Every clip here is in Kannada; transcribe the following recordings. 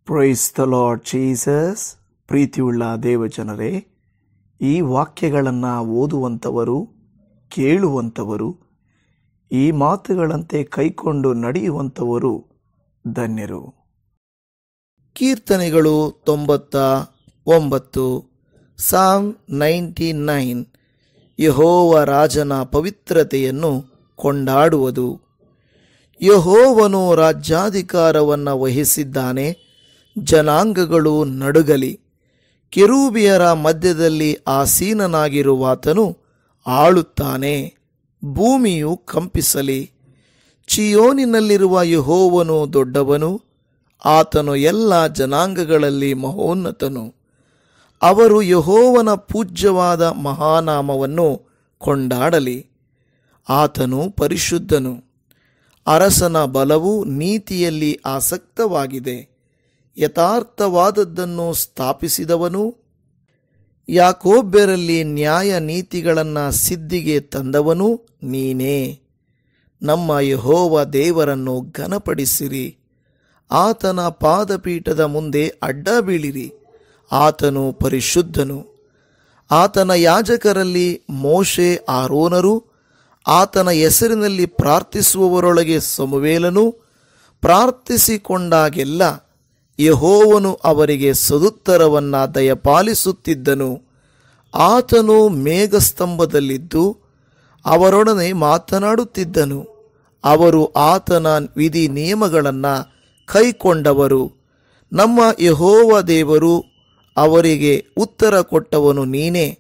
Price the lord Jesus. ಪ್ರೀತಿಯುಳ್ಳ ದೇವಜನರೇ, ಈ ವಾಕ್ಯಗಳನ್ನು ಓದುವಂಥವರು, ಕೇಳುವಂಥವರು, ಈ ಮಾತುಗಳಂತೆ ಕೈಕೊಂಡು ನಡೆಯುವಂಥವರು ಧನ್ಯರು. ಕೀರ್ತನೆಗಳು 99, ಸಾಮ್ 99. ಯೆಹೋವ ರಾಜನ ಪವಿತ್ರತೆಯನ್ನು ಕೊಂಡಾಡುವುದು. ಯೆಹೋವನು ರಾಜ್ಯಾಧಿಕಾರವನ್ನು ವಹಿಸಿದ್ದಾನೆ, ಜನಾಂಗಗಳು ನಡುಗಲಿ. ಕೆರೂಬಿಯರ ಮಧ್ಯದಲ್ಲಿ ಆಸೀನನಾಗಿರುವಾತನು ಆಳುತ್ತಾನೆ, ಭೂಮಿಯು ಕಂಪಿಸಲಿ. ಚೀಯೋನಿನಲ್ಲಿರುವ ಯೆಹೋವನು ದೊಡ್ಡವನು, ಆತನು ಎಲ್ಲ ಜನಾಂಗಗಳಲ್ಲಿ ಮಹೋನ್ನತನು. ಅವರು ಯೆಹೋವನ ಪೂಜ್ಯವಾದ ಮಹಾನಾಮವನ್ನು ಕೊಂಡಾಡಲಿ. ಆತನು ಪರಿಶುದ್ಧನು. ಅರಸನ ಬಲವು ನೀತಿಯಲ್ಲಿ ಆಸಕ್ತವಾಗಿದೆ. ಯಥಾರ್ಥವಾದದ್ದನ್ನು ಸ್ಥಾಪಿಸಿದವನು, ಯಾಕೋಬ್ಯರಲ್ಲಿ ನ್ಯಾಯ ನೀತಿಗಳನ್ನು ಸಿದ್ಧಿಗೆ ತಂದವನು ನೀನೇ. ನಮ್ಮ ಯೆಹೋವ ದೇವರನ್ನು ಘನಪಡಿಸಿರಿ. ಆತನ ಪಾದಪೀಠದ ಮುಂದೆ ಅಡ್ಡ ಬೀಳಿರಿ. ಆತನು ಪರಿಶುದ್ಧನು. ಆತನ ಯಾಜಕರಲ್ಲಿ ಮೋಶೆ, ಆರೋನರು, ಆತನ ಹೆಸರಿನಲ್ಲಿ ಪ್ರಾರ್ಥಿಸುವವರೊಳಗೆ ಸಮುವೇಲನು ಪ್ರಾರ್ಥಿಸಿಕೊಂಡಾಗೆಲ್ಲ ಯೆಹೋವನು ಅವರಿಗೆ ಸದುತ್ತರವನ್ನು ದಯಪಾಲಿಸುತ್ತಿದ್ದನು. ಆತನು ಮೇಘಸ್ತಂಭದಲ್ಲಿದ್ದು ಅವರೊಡನೆ ಮಾತನಾಡುತ್ತಿದ್ದನು. ಅವರು ಆತನ ವಿಧಿ ನಿಯಮಗಳನ್ನು ಕೈಕೊಂಡವರು. ನಮ್ಮ ಯೆಹೋವ ದೇವರು ಅವರಿಗೆ ಉತ್ತರ ಕೊಟ್ಟವನು ನೀನೇ.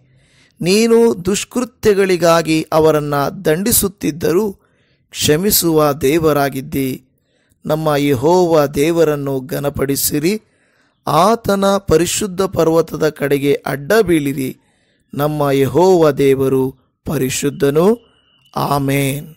ನೀನು ದುಷ್ಕೃತ್ಯಗಳಿಗಾಗಿ ಅವರನ್ನು ದಂಡಿಸುತ್ತಿದ್ದರೂ ಕ್ಷಮಿಸುವ ದೇವರಾಗಿದ್ದಿ. ನಮ್ಮ ಯೆಹೋವ ದೇವರನ್ನು ಘನಪಡಿಸಿರಿ. ಆತನ ಪರಿಶುದ್ಧ ಪರ್ವತದ ಕಡೆಗೆ ಅಡ್ಡ ಬೀಳಿರಿ. ನಮ್ಮ ಯೆಹೋವ ದೇವರು ಪರಿಶುದ್ಧನು. ಆಮೇನ್.